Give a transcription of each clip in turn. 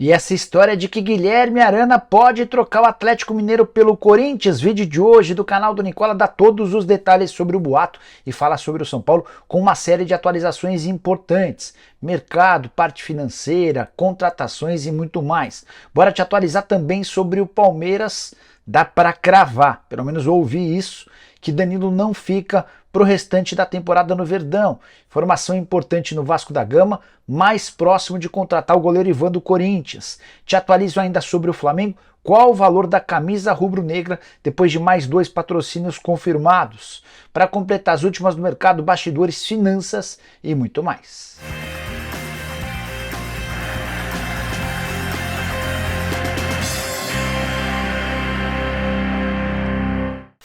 E essa história de que Guilherme Arana pode trocar o Atlético Mineiro pelo Corinthians, vídeo de hoje do canal do Nicola dá todos os detalhes sobre o boato e fala sobre o São Paulo com uma série de atualizações importantes. Mercado, parte financeira, contratações e muito mais. Bora te atualizar também sobre o Palmeiras, dá para cravar, pelo menos ouvi isso, que Danilo não fica para o restante da temporada no Verdão. Informação importante no Vasco da Gama, mais próximo de contratar o goleiro Ivan do Corinthians. Te atualizo ainda sobre o Flamengo, qual o valor da camisa rubro-negra depois de mais 2 patrocínios confirmados. Para completar as últimas do mercado, bastidores, finanças e muito mais.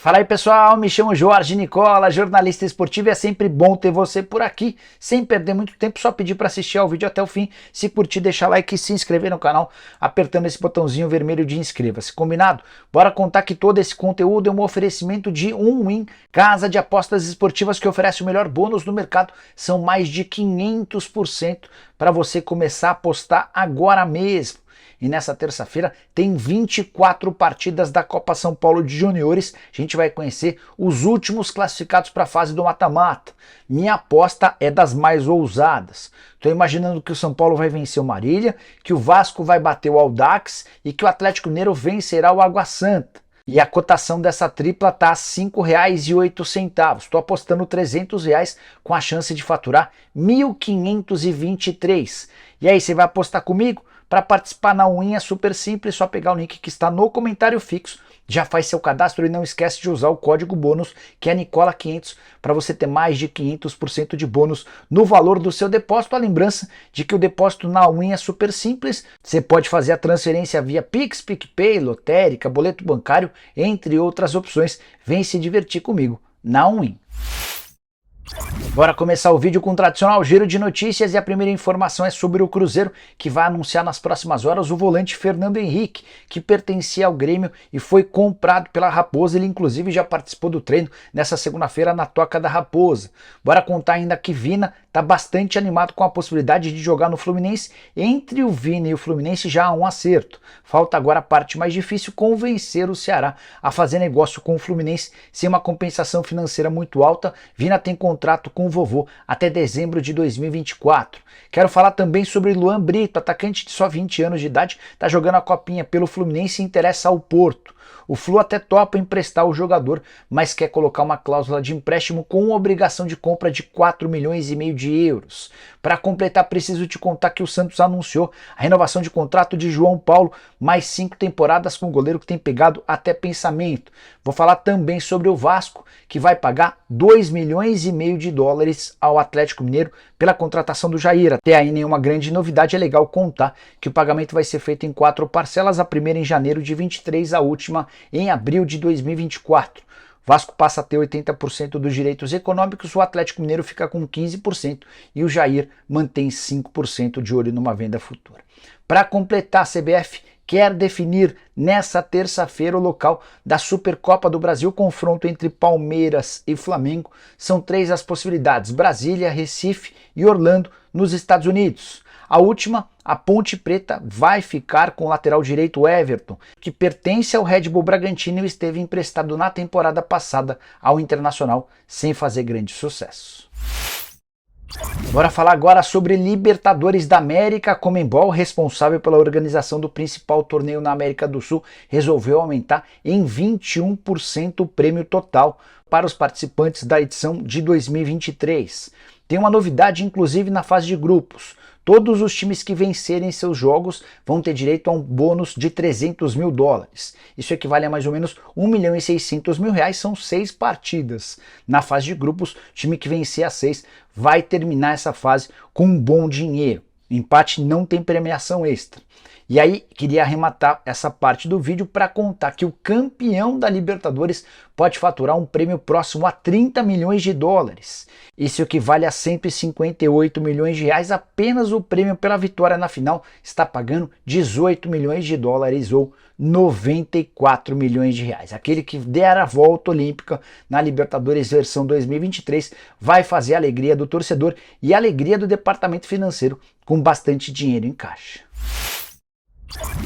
Fala aí pessoal, me chamo Jorge Nicola, jornalista esportivo e é sempre bom ter você por aqui. Sem perder muito tempo, só pedir para assistir ao vídeo até o fim. Se curtir, deixa like e se inscrever no canal apertando esse botãozinho vermelho de inscreva-se. Combinado? Bora contar que todo esse conteúdo é um oferecimento de Win, casa de apostas esportivas que oferece o melhor bônus do mercado. São mais de 500% para você começar a apostar agora mesmo. E nessa terça-feira tem 24 partidas da Copa São Paulo de Juniores. A gente vai conhecer os últimos classificados para a fase do mata-mata. Minha aposta é das mais ousadas. Estou imaginando que o São Paulo vai vencer o Marília, que o Vasco vai bater o Audax e que o Atlético Mineiro vencerá o Água Santa. E a cotação dessa tripla está a R$ 5,08. Estou apostando R$ 300 com a chance de faturar 1.523. E aí, você vai apostar comigo? Para participar na Win é super simples, só pegar o link que está no comentário fixo, já faz seu cadastro e não esquece de usar o código bônus que é Nicola500 para você ter mais de 500% de bônus no valor do seu depósito. A lembrança de que o depósito na Win é super simples, você pode fazer a transferência via Pix, PicPay, lotérica, boleto bancário, entre outras opções. Vem se divertir comigo na Win. Bora começar o vídeo com o tradicional giro de notícias e a primeira informação é sobre o Cruzeiro, que vai anunciar nas próximas horas o volante Fernando Henrique, que pertencia ao Grêmio e foi comprado pela Raposa. Ele inclusive já participou do treino nessa segunda-feira na Toca da Raposa. Bora contar ainda que Vina está bastante animado com a possibilidade de jogar no Fluminense. Entre o Vina e o Fluminense já há um acerto. Falta agora a parte mais difícil, convencer o Ceará a fazer negócio com o Fluminense sem uma compensação financeira muito alta. Vina tem contrato com o vovô até dezembro de 2024. Quero falar também sobre Luan Brito, atacante de só 20 anos de idade, está jogando a copinha pelo Fluminense e interessa ao Porto. O Flu até topa emprestar o jogador, mas quer colocar uma cláusula de empréstimo com obrigação de compra de 4,5 milhões de euros. Para completar, preciso te contar que o Santos anunciou a renovação de contrato de João Paulo, mais 5 temporadas com o goleiro que tem pegado até pensamento. Vou falar também sobre o Vasco, que vai pagar 2,5 milhões de dólares ao Atlético Mineiro pela contratação do Jair. Até aí nenhuma grande novidade, é legal contar que o pagamento vai ser feito em 4 parcelas, a primeira em janeiro de 23, a última em abril de 2024. Vasco passa a ter 80% dos direitos econômicos, o Atlético Mineiro fica com 15% e o Jair mantém 5% de olho numa venda futura. Para completar, a CBF quer definir nessa terça-feira o local da Supercopa do Brasil, confronto entre Palmeiras e Flamengo. São 3 as possibilidades: Brasília, Recife e Orlando, nos Estados Unidos. A última, a Ponte Preta, vai ficar com o lateral direito Everton, que pertence ao Red Bull Bragantino e esteve emprestado na temporada passada ao Internacional sem fazer grande sucesso. Bora falar agora sobre Libertadores da América. A Conmebol, responsável pela organização do principal torneio na América do Sul, resolveu aumentar em 21% o prêmio total para os participantes da edição de 2023. Tem uma novidade inclusive na fase de grupos. Todos os times que vencerem seus jogos vão ter direito a um bônus de 300 mil dólares. Isso equivale a mais ou menos 1.600.000 reais, são 6 partidas. Na fase de grupos, o time que vencer as 6 vai terminar essa fase com um bom dinheiro. Empate não tem premiação extra. E aí, queria arrematar essa parte do vídeo para contar que o campeão da Libertadores pode faturar um prêmio próximo a 30 milhões de dólares. Isso equivale a 158 milhões de reais. Apenas o prêmio pela vitória na final está pagando 18 milhões de dólares ou 94 milhões de reais. Aquele que der a volta olímpica na Libertadores versão 2023 vai fazer a alegria do torcedor e a alegria do departamento financeiro com bastante dinheiro em caixa.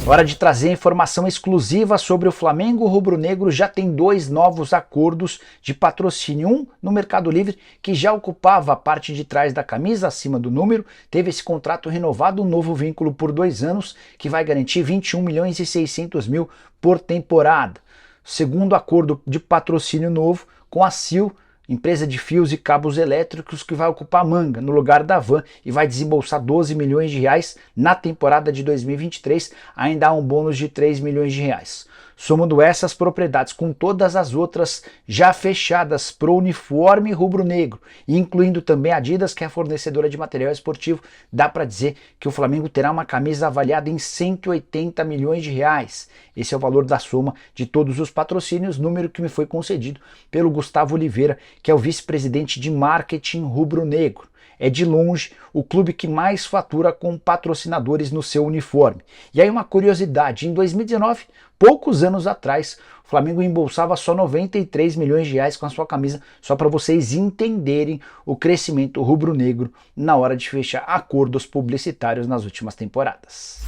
Hora de trazer informação exclusiva sobre o Flamengo. O rubro-negro já tem 2 novos acordos de patrocínio. Um no Mercado Livre, que já ocupava a parte de trás da camisa, acima do número, teve esse contrato renovado, um novo vínculo por 2 anos, que vai garantir 21 milhões e 600 mil por temporada. Segundo acordo de patrocínio novo com a Sil, empresa de fios e cabos elétricos, que vai ocupar a manga no lugar da Van e vai desembolsar 12 milhões de reais na temporada de 2023, ainda há um bônus de 3 milhões de reais. Somando essas propriedades com todas as outras já fechadas para o uniforme rubro-negro, incluindo também a Adidas, que é a fornecedora de material esportivo, dá para dizer que o Flamengo terá uma camisa avaliada em 180 milhões de reais. Esse é o valor da soma de todos os patrocínios, número que me foi concedido pelo Gustavo Oliveira, que é o vice-presidente de marketing rubro-negro. É de longe o clube que mais fatura com patrocinadores no seu uniforme. E aí uma curiosidade, em 2019, poucos anos atrás, o Flamengo embolsava só 93 milhões de reais com a sua camisa, só para vocês entenderem o crescimento rubro-negro na hora de fechar acordos publicitários nas últimas temporadas.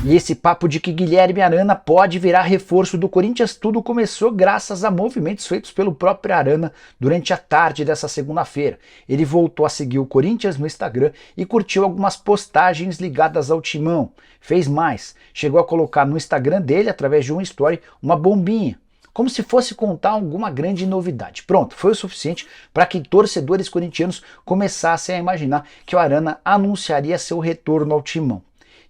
E esse papo de que Guilherme Arana pode virar reforço do Corinthians, tudo começou graças a movimentos feitos pelo próprio Arana durante a tarde dessa segunda-feira. Ele voltou a seguir o Corinthians no Instagram e curtiu algumas postagens ligadas ao Timão. Fez mais, chegou a colocar no Instagram dele, através de um story, uma bombinha, como se fosse contar alguma grande novidade. Pronto, foi o suficiente para que torcedores corintianos começassem a imaginar que o Arana anunciaria seu retorno ao Timão.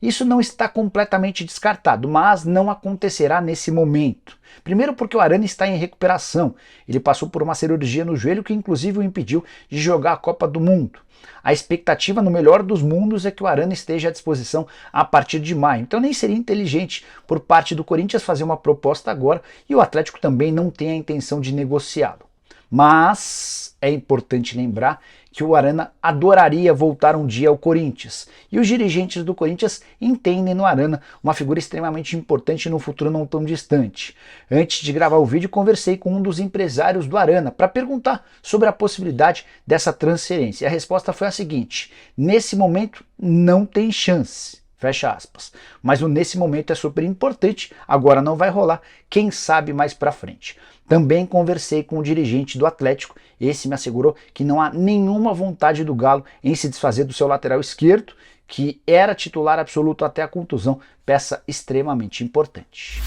Isso não está completamente descartado, mas não acontecerá nesse momento. Primeiro porque o Arana está em recuperação. Ele passou por uma cirurgia no joelho que inclusive o impediu de jogar a Copa do Mundo. A expectativa, no melhor dos mundos, é que o Arana esteja à disposição a partir de maio. Então nem seria inteligente por parte do Corinthians fazer uma proposta agora, e o Atlético também não tem a intenção de negociá-lo. Mas é importante lembrar que o Arana adoraria voltar um dia ao Corinthians. E os dirigentes do Corinthians entendem no Arana uma figura extremamente importante no futuro não tão distante. Antes de gravar o vídeo, conversei com um dos empresários do Arana para perguntar sobre a possibilidade dessa transferência. E a resposta foi a seguinte: nesse momento não tem chance. Fecha aspas. Mas o nesse momento é super importante, agora não vai rolar, quem sabe mais pra frente. Também conversei com o dirigente do Atlético, esse me assegurou que não há nenhuma vontade do Galo em se desfazer do seu lateral esquerdo, que era titular absoluto até a contusão, peça extremamente importante.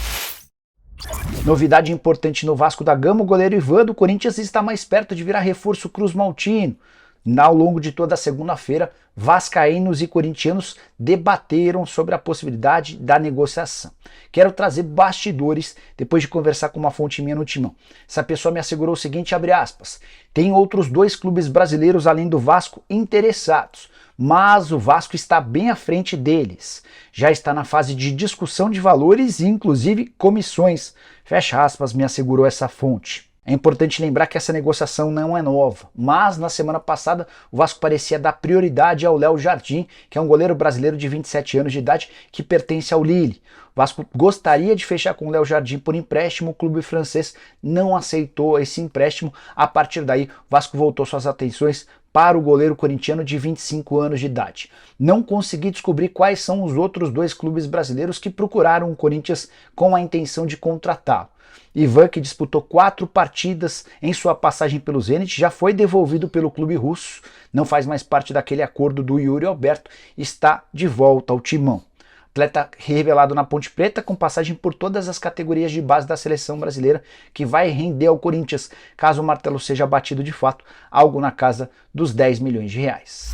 Novidade importante no Vasco da Gama, o goleiro Ivan do Corinthians está mais perto de virar reforço Cruz Maltino. Ao longo de toda a segunda-feira, vascaínos e corintianos debateram sobre a possibilidade da negociação. Quero trazer bastidores depois de conversar com uma fonte minha no Timão. Essa pessoa me assegurou o seguinte, abre aspas: tem outros 2 clubes brasileiros além do Vasco interessados, mas o Vasco está bem à frente deles. Já está na fase de discussão de valores e inclusive comissões. Fecha aspas, me assegurou essa fonte. É importante lembrar que essa negociação não é nova, mas na semana passada o Vasco parecia dar prioridade ao Léo Jardim, que é um goleiro brasileiro de 27 anos de idade que pertence ao Lille. O Vasco gostaria de fechar com o Léo Jardim por empréstimo, o clube francês não aceitou esse empréstimo. A partir daí, o Vasco voltou suas atenções para o goleiro corintiano de 25 anos de idade. Não consegui descobrir quais são os outros 2 clubes brasileiros que procuraram o Corinthians com a intenção de contratá-lo. Ivan, que disputou 4 partidas em sua passagem pelo Zenit, já foi devolvido pelo clube russo, não faz mais parte daquele acordo do Yuri Alberto, está de volta ao Timão. Atleta revelado na Ponte Preta, com passagem por todas as categorias de base da seleção brasileira, que vai render ao Corinthians, caso o martelo seja batido de fato, algo na casa dos 10 milhões de reais.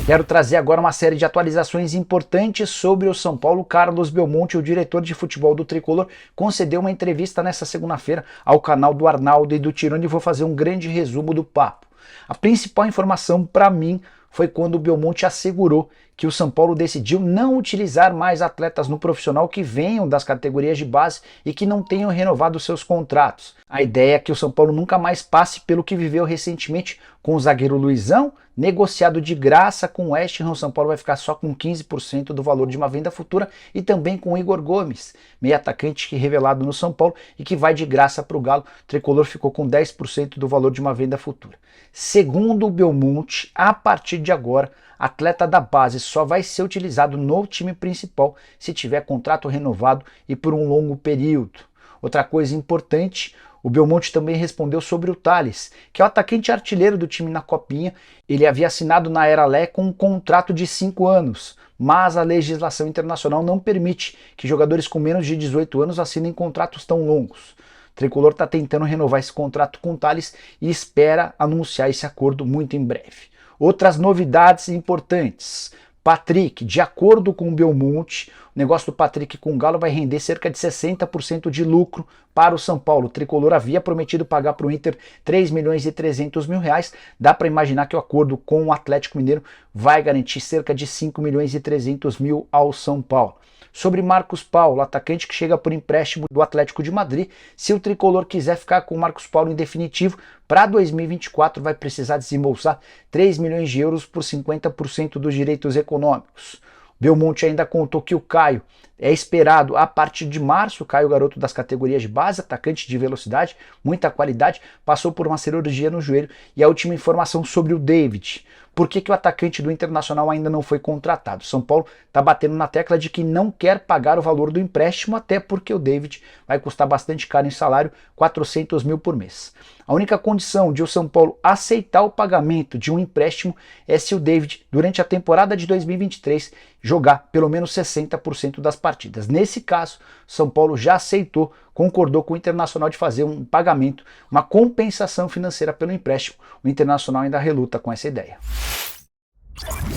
Quero trazer agora uma série de atualizações importantes sobre o São Paulo. Carlos Belmonte, o diretor de futebol do Tricolor, concedeu uma entrevista nesta segunda-feira ao canal do Arnaldo e do Tirone e vou fazer um grande resumo do papo. A principal informação para mim foi quando o Belmonte assegurou que o São Paulo decidiu não utilizar mais atletas no profissional que venham das categorias de base e que não tenham renovado seus contratos. A ideia é que o São Paulo nunca mais passe pelo que viveu recentemente com o zagueiro Luizão, negociado de graça com o West Ham. O São Paulo vai ficar só com 15% do valor de uma venda futura, e também com o Igor Gomes, meio atacante que revelado no São Paulo e que vai de graça para o Galo. O Tricolor ficou com 10% do valor de uma venda futura. Segundo o Belmonte, a partir de agora, atleta da base só vai ser utilizado no time principal se tiver contrato renovado e por um longo período. Outra coisa importante, o Belmonte também respondeu sobre o Thales, que é o atacante artilheiro do time na Copinha. Ele havia assinado na Era Lé com um contrato de 5 anos, mas a legislação internacional não permite que jogadores com menos de 18 anos assinem contratos tão longos. O Tricolor está tentando renovar esse contrato com o Thales e espera anunciar esse acordo muito em breve. Outras novidades importantes. Patrick, de acordo com o Belmonte, o negócio do Patrick com o Galo vai render cerca de 60% de lucro para o São Paulo. O Tricolor havia prometido pagar para o Inter 3 milhões e 300 mil reais. Dá para imaginar que o acordo com o Atlético Mineiro vai garantir cerca de 5 milhões e 300 mil ao São Paulo. Sobre Marcos Paulo, atacante que chega por empréstimo do Atlético de Madrid, se o Tricolor quiser ficar com o Marcos Paulo em definitivo, para 2024 vai precisar desembolsar 3 milhões de euros por 50% dos direitos econômicos. Belmonte ainda contou que o Caio é esperado a partir de março. Caio, garoto das categorias de base, atacante de velocidade, muita qualidade, passou por uma cirurgia no joelho. E a última informação sobre o David. Por que o atacante do Internacional ainda não foi contratado? São Paulo está batendo na tecla de que não quer pagar o valor do empréstimo, até porque o David vai custar bastante caro em salário, 400 mil por mês. A única condição de o São Paulo aceitar o pagamento de um empréstimo é se o David, durante a temporada de 2023, jogar pelo menos 60% das partidas. Nesse caso, São Paulo já aceitou, concordou com o Internacional de fazer um pagamento, uma compensação financeira pelo empréstimo. O Internacional ainda reluta com essa ideia.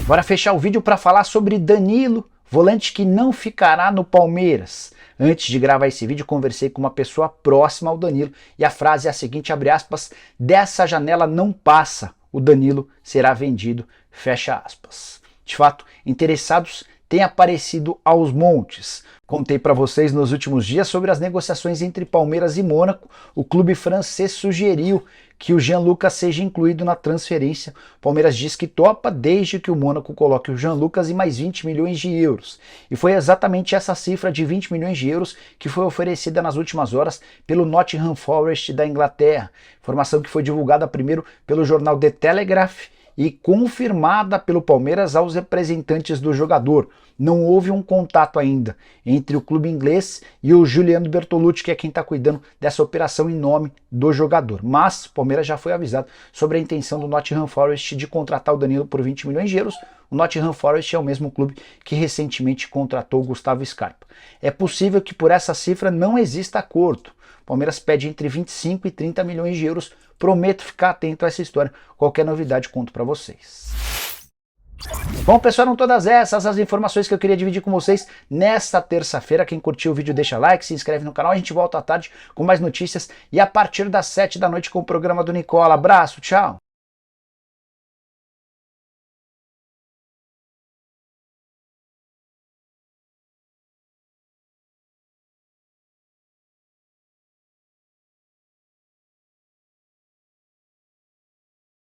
Bora fechar o vídeo para falar sobre Danilo, volante que não ficará no Palmeiras. Antes de gravar esse vídeo, conversei com uma pessoa próxima ao Danilo e a frase é a seguinte, abre aspas, dessa janela não passa, o Danilo será vendido, fecha aspas. De fato, interessados têm aparecido aos montes. Contei para vocês nos últimos dias sobre as negociações entre Palmeiras e Mônaco. O clube francês sugeriu que o Jean Lucas seja incluído na transferência. O Palmeiras diz que topa desde que o Mônaco coloque o Jean Lucas e mais 20 milhões de euros. E foi exatamente essa cifra de 20 milhões de euros que foi oferecida nas últimas horas pelo Nottingham Forest da Inglaterra. Informação que foi divulgada primeiro pelo jornal The Telegraph e confirmada pelo Palmeiras aos representantes do jogador. Não houve um contato ainda entre o clube inglês e o Juliano Bertolucci, que é quem está cuidando dessa operação em nome do jogador. Mas o Palmeiras já foi avisado sobre a intenção do Nottingham Forest de contratar o Danilo por 20 milhões de euros. O Nottingham Forest é o mesmo clube que recentemente contratou o Gustavo Scarpa. É possível que por essa cifra não exista acordo. O Palmeiras pede entre 25 e 30 milhões de euros. Prometo ficar atento a essa história. Qualquer novidade conto para vocês. Bom, pessoal, eram todas essas as informações que eu queria dividir com vocês nesta terça-feira. Quem curtiu o vídeo deixa like, se inscreve no canal. A gente volta à tarde com mais notícias e a partir das 7 da noite com o programa do Nicola. Abraço, tchau!